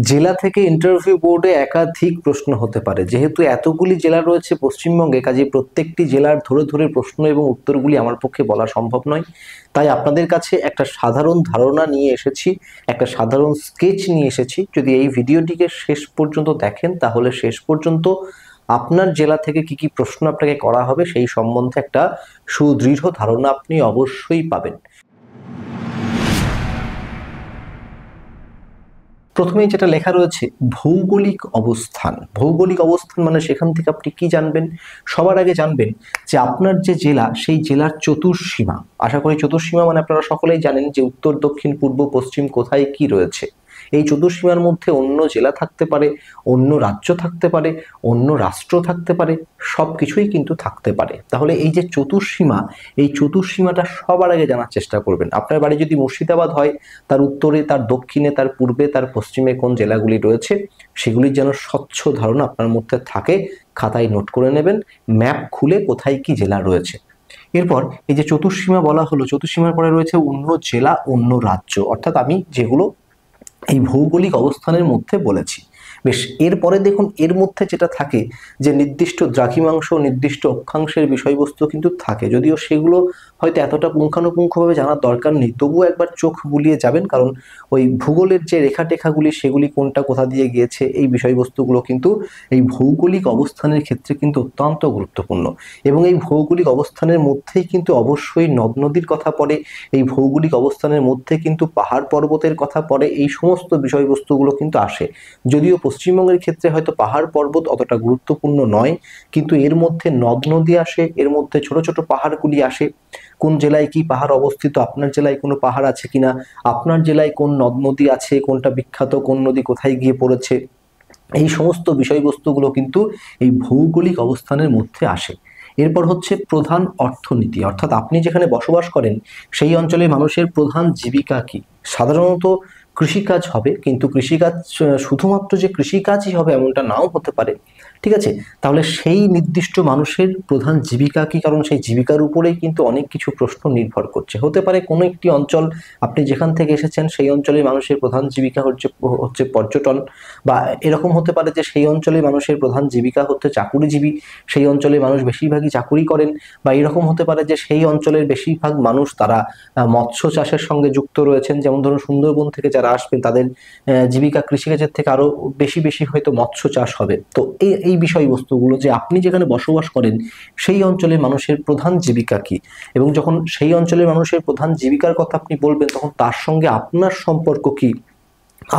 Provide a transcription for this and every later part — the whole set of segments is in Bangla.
জেলা থেকে ইন্টারভিউ বোর্ডে একাধিক প্রশ্ন হতে পারে। যেহেতু এতগুলি জেলা রয়েছে পশ্চিমবঙ্গে, কাজেই প্রত্যেকটি জেলার ধরে ধরে প্রশ্ন এবং উত্তরগুলি আমার পক্ষে বলা সম্ভব নয়। তাই আপনাদের কাছে একটা সাধারণ ধারণা নিয়ে এসেছি, একটা সাধারণ স্কেচ নিয়ে এসেছি। যদি এই ভিডিওটিকে শেষ পর্যন্ত দেখেন তাহলে শেষ পর্যন্ত আপনার জেলা থেকে কি কি প্রশ্ন আপনাকে করা হবে সেই সম্বন্ধে একটা সুদৃঢ় ধারণা আপনি অবশ্যই পাবেন। প্রথমেই যেটা লেখা রয়েছে ভৌগোলিক অবস্থান। ভৌগোলিক অবস্থান মানে সেখান থেকে আপনি কি জানবেন? সবার আগে জানবেন যে আপনার যে জেলা সেই জেলার চতুর্সীমা। আশা করি চতুর্সীমা মানে আপনারা সকলেই জানেন যে উত্তর, দক্ষিণ, পূর্ব, পশ্চিম কোথায় কি রয়েছে। এই চতুর্সীমার মধ্যে অন্য জেলা থাকতে পারে, অন্য রাজ্য থাকতে পারে, অন্য রাষ্ট্র থাকতে পারে, সবকিছুই কিন্তু থাকতে পারে। তাহলে এই যে চতুর্সীমা, এই চতুর্সীমাটা সবার আগে জানার চেষ্টা করবেন। আপনার বাড়ি যদি মুর্শিদাবাদ হয়, তার উত্তরে, তার দক্ষিণে, তার পূর্বে, তার পশ্চিমে কোন জেলাগুলি রয়েছে সেগুলির যেন স্বচ্ছ ধারণা আপনার মধ্যে থাকে। খাতায় নোট করে নেবেন, ম্যাপ খুলে কোথায় কি জেলা রয়েছে। এরপর এই যে চতুর্সীমা বলা হলো, চতুর্সীমার পরে রয়েছে অন্য জেলা, অন্য রাজ্য, অর্থাৎ আমি যেগুলো এই ভৌগোলিক অবস্থানের মধ্যে বলেছি। বেশ, এরপরে দেখুন এর মধ্যে যেটা থাকে যে নির্দিষ্ট দ্রাঘিমাংশ, নির্দিষ্ট অক্ষাংশের বিষয়বস্তু কিন্তু থাকে, যদিও সেগুলো হয়তো এতটা পুঙ্খানুপুঙ্খভাবে জানার দরকার নেই, তবুও একবার চোখ বুলিয়ে যাবেন, কারণ ওই ভূগোলের যে রেখাটেখাগুলি সেগুলি কোনটা কোথা দিয়ে গিয়েছে এই বিষয়বস্তুগুলো কিন্তু এই ভৌগোলিক অবস্থানের ক্ষেত্রে কিন্তু অত্যন্ত গুরুত্বপূর্ণ। এবং এই ভৌগোলিক অবস্থানের মধ্যেই কিন্তু অবশ্যই নদ নদীর কথা পড়ে, এই ভৌগোলিক অবস্থানের মধ্যে কিন্তু পাহাড় পর্বতের কথা পড়ে, এই সমস্ত বিষয়বস্তুগুলো কিন্তু আসে। যদিও পশ্চিমবঙ্গের ক্ষেত্রে হয়তো পাহাড় পর্বত অতটা গুরুত্বপূর্ণ নয়, কিন্তু এর মধ্যে নদ নদী আসে, এর মধ্যে ছোট ছোট পাহাড়গুলি আসে। কোন জেলায় কি পাহাড় অবস্থিত, আপনার জেলায় কোনো পাহাড় আছে কিনা, আপনার জেলায় কোন নদ নদী আছে, কোনটা বিখ্যাত, কোন নদী কোথায় গিয়ে পড়েছে, এই সমস্ত বিষয়বস্তুগুলো কিন্তু এই ভৌগোলিক অবস্থানের মধ্যে আসে। এরপর হচ্ছে প্রধান অর্থনীতি, অর্থাৎ আপনি যেখানে বসবাস করেন সেই অঞ্চলের মানুষের প্রধান জীবিকা কি। সাধারণত কৃষিকাজ হবে, কিন্তু কৃষিকাজ শুধুমাত্র যে কৃষিকাজই হবে এমনটা নাও হতে পারে। ঠিক আছে, তাহলে সেই নির্দিষ্ট মানুষের প্রধান জীবিকা কি, কারণ সেই জীবিকার উপরেই কিন্তু অনেক কিছু প্রশ্ন নির্ভর করছে। হতে পারে কোনো একটি অঞ্চল, আপনি যেখান থেকে এসেছেন সেই অঞ্চলের মানুষের প্রধান জীবিকা হচ্ছে পর্যটন, বা এরকম হতে পারে যে সেই অঞ্চলের মানুষের প্রধান জীবিকা হচ্ছে চাকুরিজীবী, সেই অঞ্চলের মানুষ বেশিরভাগই চাকুরি করেন। বা এরকম হতে পারে যে সেই অঞ্চলের বেশিরভাগ মানুষ তারা মৎস্য চাষের সঙ্গে যুক্ত রয়েছেন। যেমন ধরুন সুন্দরবন থেকে যারা আসবেন তাদের জীবিকা কৃষিকাজের থেকে আরো বেশি বেশি হয়তো মৎস্য চাষ হবে। তো এই বিষয়বস্তুগুলো যে আপনি যেখানে বসবাস করেন সেই অঞ্চলের মানুষের প্রধান জীবিকা কি, এবং যখন সেই অঞ্চলের মানুষের প্রধান জীবিকার কথা আপনি বলবেন তখন তার সঙ্গে আপনার সম্পর্ক কি,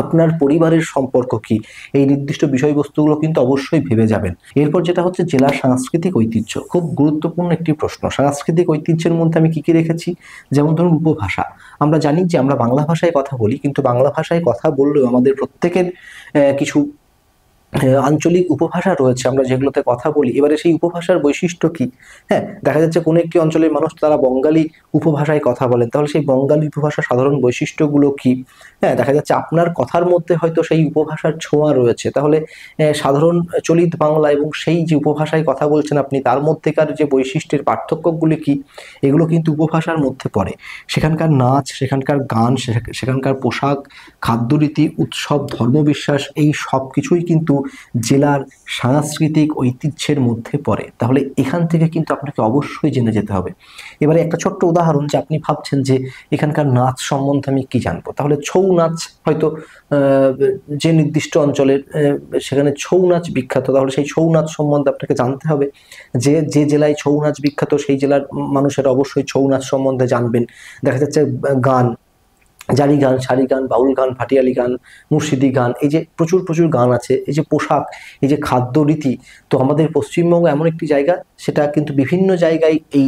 আপনার পরিবারের সম্পর্ক কি, এই নির্দিষ্ট বিষয়বস্তুগুলো কিন্তু অবশ্যই ভেবে যাবেন। এরপর যেটা হচ্ছে জেলার সাংস্কৃতিক ঐতিহ্য, খুব গুরুত্বপূর্ণ একটি প্রশ্ন। সাংস্কৃতিক ঐতিহ্যের মধ্যে আমি কি কি রেখেছি, যেমন ধরুন উপভাষা। আমরা জানি যে আমরা বাংলা ভাষায় কথা বলি, কিন্তু বাংলা ভাষায় কথা বললেও আমাদের প্রত্যেকের কিছু আঞ্চলিক উপভাষা রয়েছে আমরা যেগুলোতে কথা বলি। এবারে সেই উপভাষার বৈশিষ্ট্য কি? হ্যাঁ, দেখা যাচ্ছে কোনো একটি অঞ্চলের মানুষ তারা বঙ্গালী উপভাষায় কথা বলেন, তাহলে সেই বঙ্গালী উপভাষার সাধারণ বৈশিষ্ট্যগুলো কি? হ্যাঁ, দেখা যাচ্ছে আপনার কথার মধ্যে হয়তো সেই উপভাষার ছোঁয়া রয়েছে, তাহলে সাধারণ চলিত বাংলা এবং সেই যে উপভাষায় কথা বলছেন আপনি তার মধ্যেকার যে বৈশিষ্ট্যের পার্থক্যগুলি কি, এগুলো কিন্তু উপভাষার মধ্যে পড়ে। সেখানকার নাচ, সেখানকার গান, সেখানকার পোশাক, খাদ্যরীতি, উৎসব, ধর্মবিশ্বাস, এই সব কিছুই কিন্তু জেলার সাংস্কৃতিক ঐতিহ্যের মধ্যে পড়ে। তাহলে এখান থেকে কিন্তু আপনাকে অবশ্যই জেনে যেতে হবে। এবারে একটা ছোট্ট উদাহরণ, যে আপনি ভাবছেন যে এখানকার নাচ সম্বন্ধে আমি কি জানবো, তাহলে ছৌ নাচ হয়তো যে নির্দিষ্ট অঞ্চলের সেখানে ছৌ নাচ বিখ্যাত, তাহলে সেই ছৌ নাচ সম্বন্ধে আপনাকে জানতে হবে। যে যে জেলায় ছৌ নাচ বিখ্যাত সেই জেলার মানুষেরা অবশ্যই ছৌ নাচ সম্বন্ধে জানবেন। দেখা যাচ্ছে গান, জারি গান, সারি গান, বাউল গান, ভাটিয়ালি গান, মুর্শিদি গান, এই যে প্রচুর প্রচুর গান আছে। এই যে পোশাক, এই যে খাদ্যরীতি, তো আমাদের পশ্চিমবঙ্গ এমন একটি জায়গা সেটা কিন্তু বিভিন্ন জায়গায় এই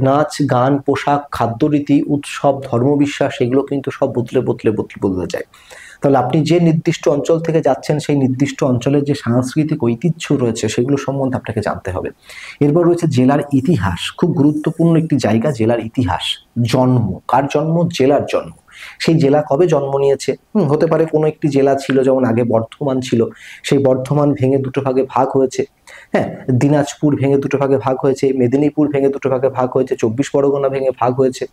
নাচ, গান, পোশাক, খাদ্যরীতি, উৎসব, ধর্মবিশ্বাস এগুলো কিন্তু সব বদলে যায়। তাহলে আপনি যে নির্দিষ্ট অঞ্চল থেকে যাচ্ছেন সেই নির্দিষ্ট অঞ্চলের যে সাংস্কৃতিক ঐতিহ্য রয়েছে সেগুলো সম্বন্ধে আপনাকে জানতে হবে। এরপর রয়েছে জেলার ইতিহাস, খুব গুরুত্বপূর্ণ একটি জায়গা জেলার ইতিহাস। জন্ম, কার জন্ম? জেলার জন্ম। সেই জেলা কবে জন্ম নিয়েছে। হতে পারে কোনো একটি জেলা ছিল, যেমন আগে বর্ধমান ছিল, সেই বর্ধমান ভেঙে দুটো ভাগে ভাগ হয়েছে। হ্যাঁ, দিনাজপুর ভেঙে দুটো ভাগে ভাগ হয়েছে, মেদিনীপুর ভেঙে দুটো ভাগে ভাগ হয়েছে, 24 পরগনা ভেঙে ভাগ হয়েছে।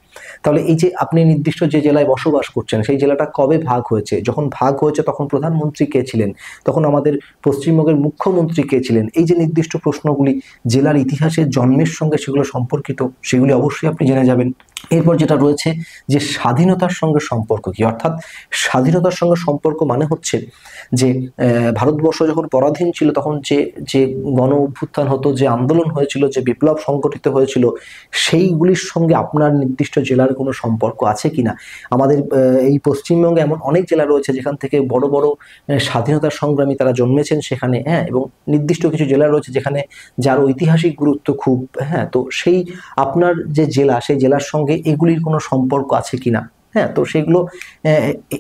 তাহলে এই যে আপনি নির্দিষ্ট যে জেলায় বসবাস করছেন সেই জেলাটা কবে ভাগ হয়েছে, যখন ভাগ হয়েছে তখন প্রধানমন্ত্রী কে ছিলেন, তখন আমাদের পশ্চিমবঙ্গের মুখ্যমন্ত্রী কে ছিলেন, এই যে নির্দিষ্ট প্রশ্নগুলি জেলার ইতিহাসের জন্মের সঙ্গে সেগুলো সম্পর্কিত, সেগুলি অবশ্যই আপনি জেনে যাবেন। এরপর যেটা রয়েছে যে স্বাধীনতার সঙ্গে সম্পর্ক কি, অর্থাৎ স্বাধীনতার সঙ্গে সম্পর্ক মানে হচ্ছে যে ভারতবর্ষ যখন পরাধীন ছিল তখন যে যে গণ অভ্যুত্থান হতো, যে আন্দোলন হয়েছিল, যে বিপ্লব সংগঠিত হয়েছিল, সেইগুলির সঙ্গে আপনার নির্দিষ্ট জেলার কোনো সম্পর্ক আছে কিনা। আমাদের এই পশ্চিমবঙ্গে এমন অনেক জেলা রয়েছে যেখান থেকে বড় বড় স্বাধীনতার সংগ্রামী তারা জন্মেছেন সেখানে, হ্যাঁ, এবং নির্দিষ্ট কিছু জেলা রয়েছে যেখানে যার ঐতিহাসিক গুরুত্ব খুব, হ্যাঁ, তো সেই আপনার যে জেলা সেই জেলার সঙ্গে এগুলির কোনো সম্পর্ক আছে কিনা। হ্যাঁ, তো সেগুলো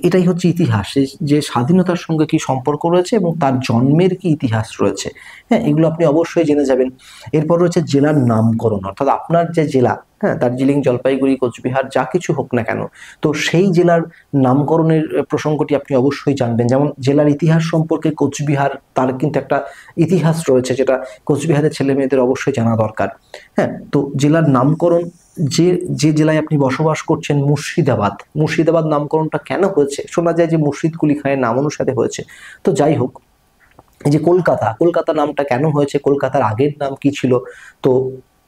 এটাই হচ্ছে ইতিহাস, যে স্বাধীনতার সঙ্গে কি সম্পর্ক রয়েছে এবং তার জন্মের কি ইতিহাস রয়েছে। হ্যাঁ, এগুলো আপনি অবশ্যই জেনে যাবেন। এরপর রয়েছে জেলার নামকরণ, অর্থাৎ আপনার যে জেলা, হ্যাঁ, দার্জিলিং, জলপাইগুড়ি, কোচবিহার যা কিছু হোক না কেন, তো সেই জেলার নামকরণের প্রসঙ্গটি আপনি অবশ্যই জানবেন। যেমন জেলার ইতিহাস সম্পর্কে কোচবিহার, তার কিন্তু একটা ইতিহাস রয়েছে যেটা কোচবিহারের ছেলে মেয়েদের অবশ্যই জানা দরকার। হ্যাঁ, তো জেলার নামকরণ, যে যে জেলায় আপনি বসবাস করছেন, মুর্শিদাবাদ, মুর্শিদাবাদ নামকরণটা কেন হয়েছে, শোনা যায় যে মুর্শিদ কুলি খানের নাম অনুসারে হয়েছে। তো যাই হোক, এই যে কলকাতা, কলকাতা নামটা কেন হয়েছে, কলকাতার আগের নাম কি ছিল, তো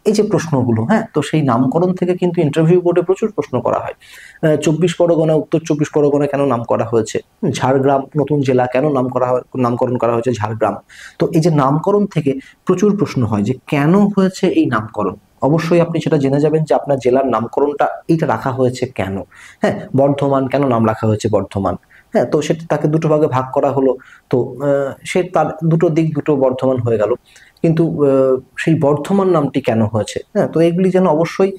এই যে প্রশ্নগুলো, হ্যাঁ, তো সেই নামকরণ থেকে কিন্তু ইন্টারভিউ বোর্ডে প্রচুর প্রশ্ন করা হয়। 24 পরগনা, উত্তর 24 পরগনা কেন নাম করা হয়েছে, ঝাড়গ্রাম নতুন জেলা কেন নামকরণ করা হয়েছে ঝাড়গ্রাম। তো এই যে নামকরণ থেকে প্রচুর প্রশ্ন হয় যে কেন হয়েছে এই নামকরণ, অবশ্যই আপনি সেটা জেনে যাবেন যে আপনার জেলার নামকরণটা এইটা রাখা হয়েছে কেন। হ্যাঁ, বর্ধমান কেন নাম রাখা হয়েছে বর্ধমান, হ্যাঁ, তো সেটা তাকে দুটো ভাগে ভাগ করা হলো, তো সে তার দুটো দিক, দুটো বর্ধমান হয়ে গেল, কিন্তু সেই বর্ধমান নামটি কেন হয়েছে, হ্যাঁ, তো এগুলি যেন অবশ্যই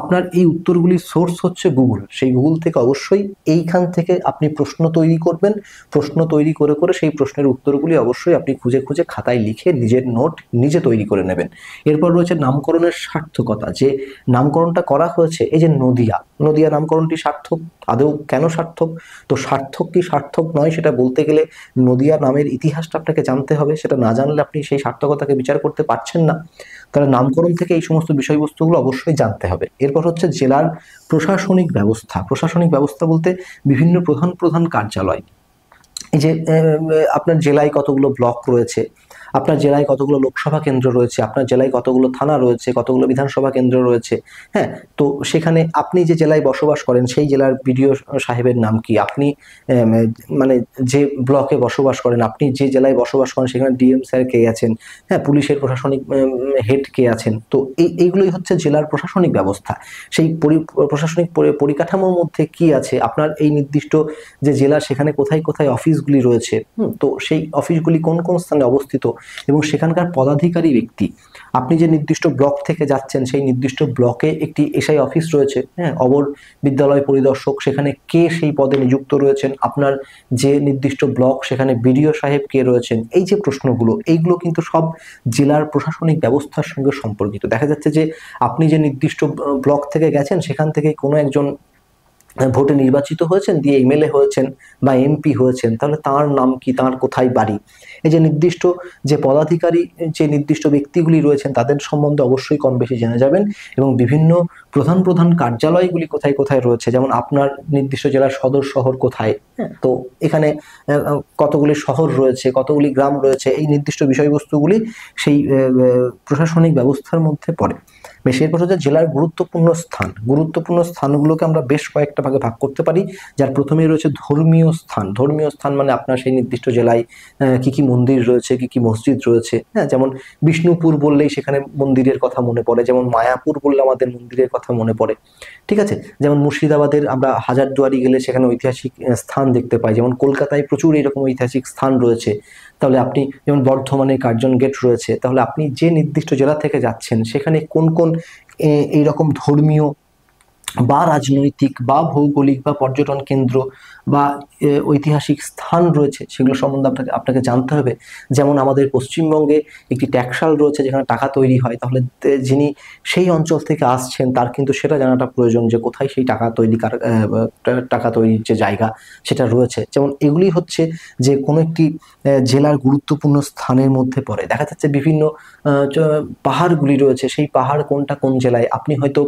আপনার এই উত্তরগুলির সোর্স হচ্ছে গুগল, সেই গুগল থেকে অবশ্যই এইখান থেকে আপনি প্রশ্ন তৈরি করবেন, প্রশ্ন তৈরি করে করে সেই প্রশ্নের উত্তরগুলি অবশ্যই আপনি খুঁজে খুঁজে খাতায় লিখে নিজের নোট নিজে তৈরি করে নেবেন। এরপর রয়েছে নামকরণের সার্থকতা, যে নামকরণটা করা হয়েছে, এই যে নদিয়া, নদিয়া নামকরণটি সার্থক, আদৌ কেন সার্থক, তো সার্থক কি সার্থক নয় সেটা বলতে গেলে নদিয়া নামের ইতিহাসটা আপনাকে জানতে হবে, সেটা না জানলে আপনি সেই সার্থকতাকে বিচার করতে পারছেন না। তাহলে নামকরণ থেকে এই সমস্ত বিষয়বস্তুগুলো অবশ্যই জানতে হবে। এরপর হচ্ছে জেলার প্রশাসনিক ব্যবস্থা, প্রশাসনিক ব্যবস্থা বলতে বিভিন্ন প্রধান প্রধান কার্যালয়, এই যে আপনার জেলায় কতগুলো ব্লক রয়েছে, আপনার জেলায় কতগুলো লোকসভা কেন্দ্র রয়েছে, আপনার জেলায় কতগুলো থানা রয়েছে, কতগুলো বিধানসভা কেন্দ্র রয়েছে, হ্যাঁ, তো সেখানে আপনি যে জেলায় বসবাস করেন সেই জেলার বিডিও সাহেবের নাম কি, আপনি মানে যে ব্লকে বসবাস করেন, আপনি যে জেলায় বসবাস করেন সেখানে ডিএম স্যার কে আছেন, হ্যাঁ, পুলিশের প্রশাসনিক হেড কে আছেন, তো এইগুলোই হচ্ছে জেলার প্রশাসনিক ব্যবস্থা। সেই প্রশাসনিক পরিকাঠামোর মধ্যে কি আছে, আপনার এই নির্দিষ্ট যে জেলা সেখানে কোথায় কোথায় অফিসগুলি রয়েছে, তো সেই অফিসগুলি কোন কোন স্থানে অবস্থিত এবং সেখানকার পদাধিকারী ব্যক্তি, আপনি যে নির্দিষ্ট ব্লক থেকে যাচ্ছেন সেই নির্দিষ্ট ব্লকে একটি এসআই অফিস রয়েছে, হ্যাঁ, অবর বিদ্যালয় পরিদর্শক, সেখানে কে সেই পদে নিযুক্ত রয়েছেন, আপনার যে নির্দিষ্ট ব্লক সেখানে বিডিও সাহেব কে রয়েছেন, এই যে প্রশ্নগুলো, এইগুলো কিন্তু সব জেলার প্রশাসনিক ব্যবস্থার সঙ্গে সম্পর্কিত। দেখা যাচ্ছে যে আপনি যে নির্দিষ্ট ব্লক থেকে গেছেন সেখান থেকে কোনো একজন ভোটে নির্বাচিত হয়েছেন, দিয়ে এমএলএ হয়েছেন বা এমপি হয়েছেন, তাহলে তার নাম কি, তার কোথায় বাড়ি, এই যে নির্দিষ্ট যে পদাধিকারী, যে নির্দিষ্ট ব্যক্তিগুলি রয়েছেন তাদের সম্বন্ধে অবশ্যই কম বেশি জেনে যাবেন। এবং বিভিন্ন প্রধান প্রধান কার্যালয়গুলি কোথায় কোথায় রয়েছে, যেমন আপনার নির্দিষ্ট জেলার সদর শহর কোথায়, হ্যাঁ, তো এখানে কতগুলি শহর রয়েছে, কতগুলি গ্রাম রয়েছে, এই নির্দিষ্ট বিষয়বস্তুগুলি সেই প্রশাসনিক ব্যবস্থার মধ্যে পড়ে। বেশ, এরপর হচ্ছে জেলার গুরুত্বপূর্ণ স্থান, গুরুত্বপূর্ণ স্থানগুলোকে আমরা বেশ কয়েকটা ভাগে ভাগ করতে পারি, যার প্রথমেই রয়েছে ধর্মীয় স্থান। ধর্মীয় স্থান মানে আপনার সেই নির্দিষ্ট জেলায় কি কি মন্দির রয়েছে, কি কি মসজিদ রয়েছে, হ্যাঁ, যেমন বিষ্ণুপুর বললেই সেখানে মন্দিরের কথা মনে পড়ে, যেমন মায়াপুর বললে আমাদের মন্দিরের কথা মনে পড়ে, ঠিক আছে, যেমন মুর্শিদাবাদের আমরা হাজারদুয়ারি গেলে সেখানে ঐতিহাসিক স্থান দেখতে পাই, যেমন কলকাতায় প্রচুর এরকম ঐতিহাসিক স্থান রয়েছে। তাহলে আপনি যেমন বর্ধমানে কার্জন গেট রয়েছে, তাহলে আপনি যে নির্দিষ্ট জেলা থেকে যাচ্ছেন সেখানে কোন কোন এইরকম ধর্মীয় বা রাজনৈতিক বা ভৌগোলিক বা পর্যটন কেন্দ্র বা ঐতিহাসিক স্থান রয়েছে সেগুলো সম্বন্ধে আপনাকে আপনাকে জানতে হবে। যেমন আমাদের পশ্চিমবঙ্গে একটি ট্যাক্সাল রয়েছে যেখানে টাকা তৈরি হয়, তাহলে যিনি সেই অঞ্চল থেকে আসছেন তার কিন্তু সেটা জানাটা প্রয়োজন যে কোথায় সেই টাকা তৈরি টাকা তৈরির যে জায়গা সেটা রয়েছে। যেমন এগুলি হচ্ছে যে কোনো একটি জেলার গুরুত্বপূর্ণ স্থানের মধ্যে পড়ে। দেখা যাচ্ছে বিভিন্ন পাহাড়গুলি রয়েছে, সেই পাহাড় কোনটা কোন জেলায়, আপনি হয়তো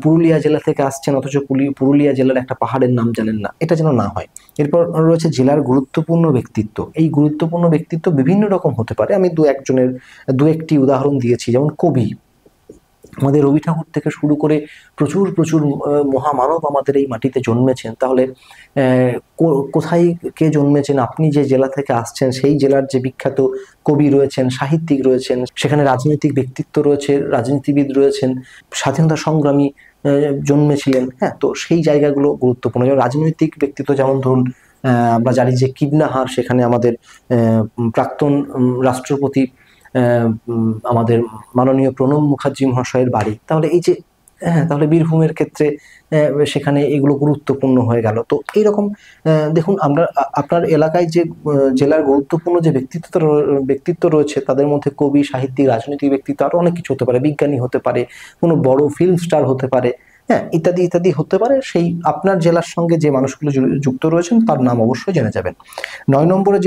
পুরুলিয়া জেলা থেকে আসছেন অথচ পুরুলিয়া জেলার একটা পাহাড়ের নাম জানেন না, এটা যেন না হয়। এরপর রয়েছে জেলার গুরুত্বপূর্ণ ব্যক্তিত্ব। এই গুরুত্বপূর্ণ ব্যক্তিত্ব বিভিন্ন রকম হতে পারে। আমি দু একটি উদাহরণ দিয়েছি, যেমন কবি, আমাদের রবি ঠাকুর থেকে শুরু করে প্রচুর প্রচুর মহামানব আমাদের এই মাটিতে জন্মেছেন। তাহলে কোথায় কে জন্মেছেন, আপনি যে জেলা থেকে আসছেন সেই জেলার যে বিখ্যাত কবি রয়েছেন, সাহিত্যিক রয়েছেন, সেখানে রাজনৈতিক ব্যক্তিত্ব রয়েছে, রাজনীতিবিদ রয়েছেন, স্বাধীনতা সংগ্রামী জন্মেছিলেন। হ্যাঁ, তো সেই জায়গাগুলো গুরুত্বপূর্ণ। যেমন রাজনৈতিক ব্যক্তিত্ব, যেমন ধরুন আমরা জানি যে কিডনাহার, সেখানে আমাদের প্রাক্তন রাষ্ট্রপতি আমাদের মাননীয় প্রণব মুখার্জি মহাশয়ের বাড়ি। তাহলে এই যে হ্যাঁ, তাহলে বীরভূমের ক্ষেত্রে সেখানে এগুলো গুরুত্বপূর্ণ হয়ে গেল। তো এইরকম দেখুন, আমরা আপনার এলাকায় যে জেলার গুরুত্বপূর্ণ যে ব্যক্তিত্ব রয়েছে তাদের মধ্যে কবি, সাহিত্যিক, রাজনৈতিক ব্যক্তিত্ব, আরো অনেক কিছু হতে পারে, বিজ্ঞানী হতে পারে, কোনো বড় ফিল্ম স্টার হতে পারে, হ্যাঁ, ইত্যাদি ইত্যাদি হতে পারে। সেই আপনার জেলার সঙ্গে যে মানুষগুলো যুক্ত রয়েছেন তার নাম অবশ্যই জেনে যাবেন। 9 নম্বরে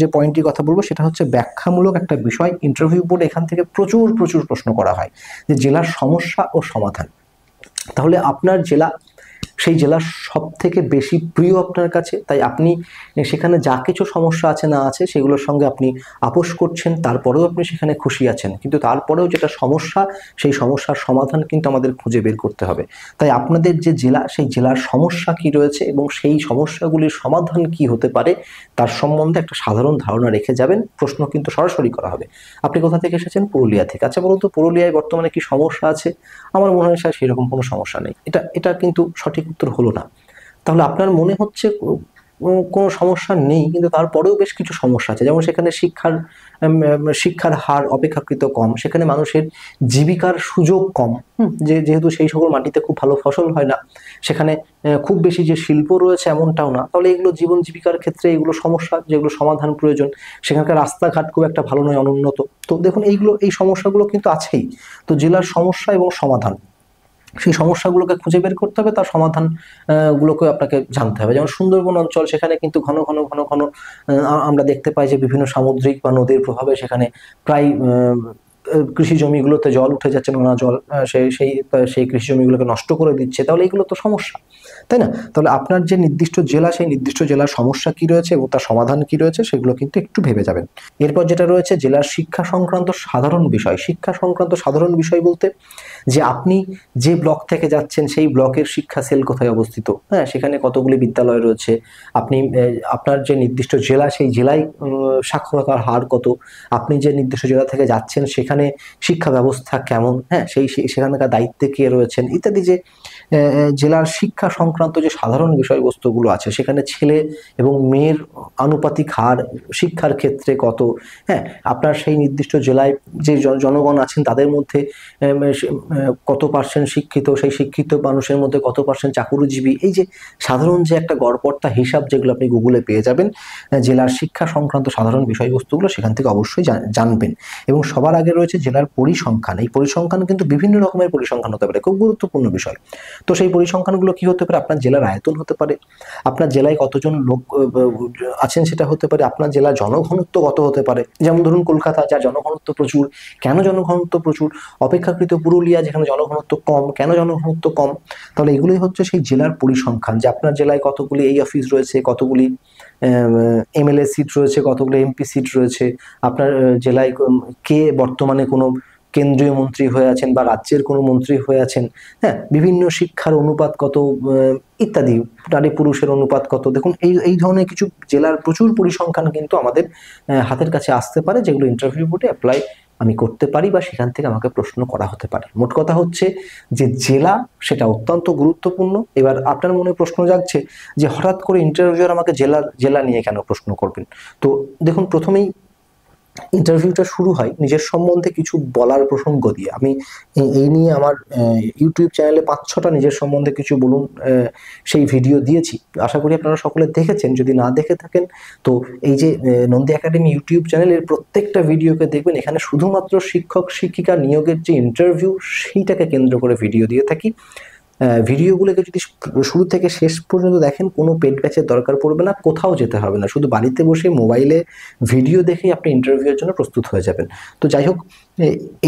যে পয়েন্টটির কথা বলবো সেটা হচ্ছে ব্যাখ্যামূলক একটা বিষয়। ইন্টারভিউ বোর্ডে এখান থেকে প্রচুর প্রচুর প্রশ্ন করা হয় যে জেলার সমস্যা ও সমাধান। তাহলে আপনার জেলা সেই জেলার সব থেকে বেশি প্রিয় আপনার কাছে, তাই আপনি সেখানে যা কিছু সমস্যা আছে না আছে সেগুলোর সঙ্গে আপনি আপোষ করছেন, তারপরেও আপনি সেখানে খুশি আছেন, কিন্তু তারপরেও যেটা সমস্যা সেই সমস্যার সমাধান কিন্তু আমাদের খুঁজে বের করতে হবে। তাই আপনাদের যে জেলা, সেই জেলার সমস্যা কি রয়েছে এবং সেই সমস্যাগুলির সমাধান কি হতে পারে তার সম্বন্ধে একটা সাধারণ ধারণা রেখে যাবেন। প্রশ্ন কিন্তু সরাসরি করা হবে। আপনি কোথা থেকে এসেছেন? পুরুলিয়া থেকে। আচ্ছা বলুন তো, পুরুলিয়ায় বর্তমানে কি সমস্যা আছে? আমার মনে হয় স্যার সেরকম কোনো সমস্যা নেই। এটা কিন্তু সঠিক উত্তর হলো না। তাহলে আপনার মনে হচ্ছে কোনো সমস্যা নেই, কিন্তু তারপরেও বেশ কিছু সমস্যা আছে। যেমন সেখানে শিক্ষার হার অপেক্ষাকৃত কম, সেখানে মানুষের জীবিকার সুযোগ কম। যেহেতু সেই সকল মাটিতে খুব ভালো ফসল হয় না, সেখানে খুব বেশি যে শিল্প রয়েছে এমনটাও না। তাহলে এগুলো জীবন জীবিকার ক্ষেত্রে এগুলো সমস্যা, যেগুলো সমাধান প্রয়োজন। সেখানকার রাস্তাঘাট খুব একটা ভালো নয়, অনুন্নত। তো দেখুন, এই সমস্যাগুলো কিন্তু আছেই। তো জেলার সমস্যা এবং সমাধান, সেই সমস্যাগুলোকে খুঁজে বের করতে হবে, তার সমাধান গুলোকে আপনাকে জানতে হবে। যেমন সুন্দরবন অঞ্চল, সেখানে কিন্তু ঘন ঘন ঘন ঘন আমরা দেখতে পাই যে বিভিন্ন সামুদ্রিক বা নদীর প্রভাবে সেখানে প্রায় কৃষি জমিগুলোতে জল উঠে যাচ্ছে, নোনা জল সেই কৃষি জমিগুলোকে নষ্ট করে দিচ্ছে। তাহলে এগুলো তো সমস্যা, তাই না? তাহলে আপনার যে নির্দিষ্ট জেলা, সেই নির্দিষ্ট জেলার সমস্যা কি রয়েছে এবং তার সমাধান কি রয়েছে সেগুলো কিন্তু একটু ভেবে যাবেন। এরপর যেটা রয়েছে জেলার শিক্ষা সংক্রান্ত সাধারণ বিষয়। শিক্ষা সংক্রান্ত সাধারণ বিষয় বলতে যে আপনি যে ব্লক থেকে যাচ্ছেন সেই ব্লকের শিক্ষা সেল কোথায় অবস্থিত, হ্যাঁ, সেখানে কতগুলি বিদ্যালয় রয়েছে, আপনি আপনার যে নির্দিষ্ট জেলা সেই জেলায় সাক্ষরতার হার কত, আপনি যে নির্দিষ্ট জেলা থেকে যাচ্ছেন সেখানে শিক্ষা ব্যবস্থা কেমন, হ্যাঁ, সেখানকার দায়িত্বে কে রয়েছেন, ইত্যাদি যে জেলার শিক্ষা সংক্রান্ত যে সাধারণ বিষয়বস্তুগুলো আছে, সেখানে ছেলে এবং মেয়ের আনুপাতিক হার শিক্ষার ক্ষেত্রে কত, হ্যাঁ, আপনার সেই নির্দিষ্ট জেলায় যে জনগণ আছেন তাদের মধ্যে কত পার্সেন্ট শিক্ষিত, সেই শিক্ষিত মানুষের মধ্যে কত পার্সেন্ট চাকুরিজীবী, এই যে সাধারণ যে একটা গড়পড়তা হিসাব যেগুলো আপনি গুগলে পেয়ে যাবেন, জেলার শিক্ষা সংক্রান্ত সাধারণ বিষয়বস্তুগুলো সেখান থেকে অবশ্যই জানবেন। এবং সবার আগে রয়েছে জেলার পরিসংখ্যান। এই পরিসংখ্যান কিন্তু বিভিন্ন রকমের পরিসংখ্যান হতে পারে, খুব গুরুত্বপূর্ণ বিষয়। তো সেই পরিসংখ্যানগুলো কি হতে পারে? আপনার জেলার আয়তন হতে পারে, আপনার জেলায় কতজন লোক আছেন সেটা হতে পারে, আপনার জেলার জনঘনত্ব কত হতে পারে। যেমন ধরুন কলকাতা, যার জনঘনত্ব প্রচুর, কেন জনঘনত্ব প্রচুর? অপেক্ষাকৃত পুরুলিয়া, যেখানে জনঘনত্ব কম, কেন জনঘনত্ব কম? তাহলে এগুলোই হচ্ছে সেই জেলার পরিসংখ্যান, যে আপনার জেলায় কতগুলি এই অফিস রয়েছে, কতগুলি এমএলএ সিট রয়েছে, কতগুলো এমপি সিট রয়েছে, আপনার জেলায় কে বর্তমানে কোনো কেন্দ্রীয় মন্ত্রী হয়ে আছেন বা রাজ্যের কোনো মন্ত্রী হয়ে আছেন, হ্যাঁ, বিভিন্ন শিক্ষার অনুপাত কত, ইত্যাদি, নারী পুরুষের অনুপাত কত। দেখুন, এই ধরনের কিছু জেলার প্রচুর পরিসংখ্যান কিন্তু আমাদের হাতের কাছে আসতে পারে, যেগুলো ইন্টারভিউ বোর্ডে অ্যাপ্লাই আমি করতে পারি বা সেখান থেকে আমাকে প্রশ্ন করা হতে পারে। মোট কথা হচ্ছে যে জেলা সেটা অত্যন্ত গুরুত্বপূর্ণ। এবার আপনার মনে প্রশ্ন জাগছে যে হঠাৎ করে ইন্টারভিউয়ার আমাকে জেলা নিয়ে কেন প্রশ্ন করবেন? তো দেখুন, প্রথমেই ইন্টারভিউটা শুরু হয় নিজের সম্বন্ধে কিছু বলার প্রসঙ্গ দিয়ে। আমি এই নিয়ে আমার ইউটিউব চ্যানেলে 5-6টা নিজের সম্বন্ধে কিছু বলুন সেই ভিডিও দিয়েছি, আশা করি আপনারা সকলে দেখেছেন। যদি না দেখে থাকেন তো এই যে নন্দী একাডেমি ইউটিউব চ্যানেলের প্রত্যেকটা ভিডিওকে দেখবেন, এখানে শুধুমাত্র শিক্ষক শিক্ষিকা নিয়োগের যে ইন্টারভিউ সেইটাকে কেন্দ্র করে ভিডিও দিয়ে থাকি। ভিডিওগুলোকে যদি শুরু থেকে শেষ পর্যন্ত দেখেন, কোনো পেড ব্যাচের দরকার পড়বে না, কোথাও যেতে হবে না, শুধু বাড়িতে বসে মোবাইলে ভিডিও দেখেই আপনি ইন্টারভিউয়ের জন্য প্রস্তুত হয়ে যাবেন। তো যাই হোক,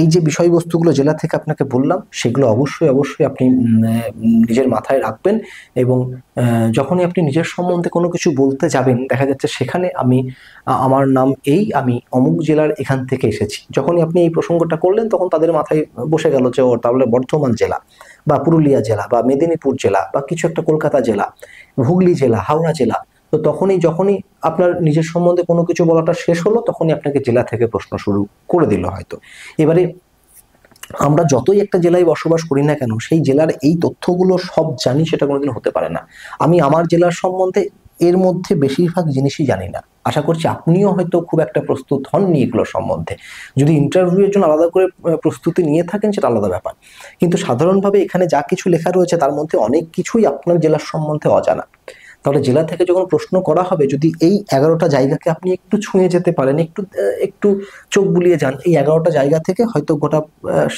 এই যে বিষয়বস্তুগুলো জেলা থেকে আপনাকে বললাম সেগুলো অবশ্যই অবশ্যই আপনি নিজের মাথায় রাখবেন। এবং যখনই আপনি নিজের সম্বন্ধে কোনো কিছু বলতে যাবেন, দেখা যাচ্ছে সেখানে আমার নাম এই, আমি অমুক জেলার এখান থেকে এসেছি, যখনই আপনি এই প্রসঙ্গটা করলেন তখন তাদের মাথায় বসে গেল যে ও তাহলে বর্ধমান জেলা বা পুরুলিয়া জেলা বা মেদিনীপুর জেলা বা কিছু একটা কলকাতা জেলা, হুগলি জেলা, হাওড়া জেলা। তো যখনই আপনার নিজের সম্বন্ধে কোনো কিছু বলাটা শেষ হলো, তখনই আপনাকে জেলা থেকে প্রশ্ন শুরু করে দিল হয়তো। এবারে আমরা যতই একটা জেলায় বসবাস করি না কেন, সেই জেলার এই তথ্যগুলো সব জানি সেটা কোনোদিন হতে পারে না। আমি আমার জেলার সম্বন্ধে এর মধ্যে বেশিরভাগ জিনিসই জানি না। আশা করছি আপনিও হয়তো খুব একটা প্রস্তুত হননি এগুলো সম্বন্ধে। যদি ইন্টারভিউয়ের জন্য আলাদা করে প্রস্তুতি নিয়ে থাকেন সেটা আলাদা ব্যাপার, কিন্তু সাধারণভাবে এখানে যা কিছু লেখা রয়েছে তার মধ্যে অনেক কিছুই আপনার জেলার সম্বন্ধে অজানা। তাহলে জেলা থেকে যখন প্রশ্ন করা হবে, যদি এই 11টা জায়গাকে আপনি একটু ছুঁয়ে যেতে পারেন, একটু চোখ বুলিয়ে যান, এই 11টা জায়গা থেকে হয়তো গোটা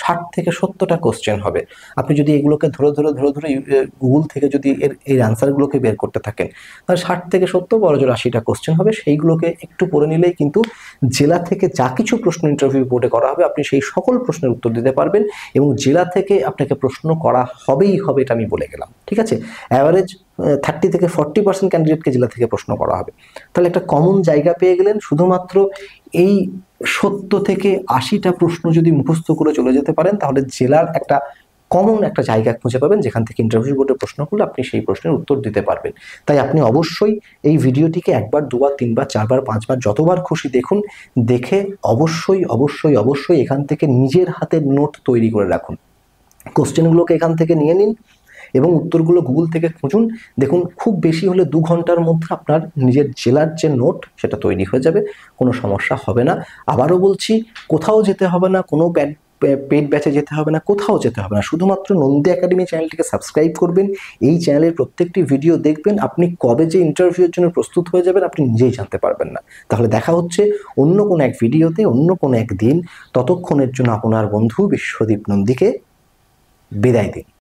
60 থেকে 70টা কোশ্চেন হবে। আপনি যদি এগুলোকে ধরে গুগল থেকে যদি এই অ্যান্সারগুলোকে বের করতে থাকেন, তাহলে 60 থেকে 70 বড়জোর 80টা কোশ্চেন হবে। সেইগুলোকে একটু পড়ে নিলেই কিন্তু জেলা থেকে যা কিছু প্রশ্ন ইন্টারভিউ বোর্ডে করা হবে আপনি সেই সকল প্রশ্নের উত্তর দিতে পারবেন। এবং জেলা থেকে আপনাকে প্রশ্ন করা হবেই হবে, এটা আমি বলে গেলাম। ঠিক আছে, অ্যাভারেজ 30 থেকে 40% ক্যান্ডিডেটকে জেলা থেকে প্রশ্ন করা হবে। তাহলে একটা কমন জায়গা পেয়ে গেলেন। শুধুমাত্র এই 70 থেকে 80টা প্রশ্ন যদি মুখস্থ করে চলে যেতে পারেন, তাহলে জেলার একটা কমন একটা জায়গা খুঁজে পাবেন যেখান থেকে ইন্টারভিউ বোর্ডে প্রশ্ন করলে আপনি সেই প্রশ্নের উত্তর দিতে পারবেন। তাই আপনি অবশ্যই এই ভিডিওটিকে 1বার 2বার 3বার 4বার 5বার যতবার খুশি দেখুন, দেখে অবশ্যই অবশ্যই অবশ্যই এখান থেকে নিজের হাতের নোট তৈরি করে রাখুন। কোশ্চেনগুলোকে এখান থেকে নিয়ে নিন এবং উত্তরগুলো গুগল থেকে খুঁজুন। দেখুন, খুব বেশি হলে 2 ঘন্টার মধ্যে আপনার নিজের জেলার যে নোট সেটা তৈরি হয়ে যাবে, কোনো সমস্যা হবে না। আবারও বলছি, কোথাও যেতে হবে না, কোনো পেড ব্যাচে যেতে হবে না, কোথাও যেতে হবে না, শুধুমাত্র নন্দী একাডেমি চ্যানেলটিকে সাবস্ক্রাইব করবেন, এই চ্যানেলের প্রত্যেকটি ভিডিও দেখবেন। আপনি কবে যে ইন্টারভিউয়ের জন্য প্রস্তুত হয়ে যাবেন আপনি নিজেই জানতে পারবেন না। তাহলে দেখা হচ্ছে অন্য কোনো এক ভিডিওতে, অন্য কোনো এক দিন। ততক্ষণের জন্য আপনার বন্ধু বিশ্বদীপ নন্দীকে বিদায় দিন।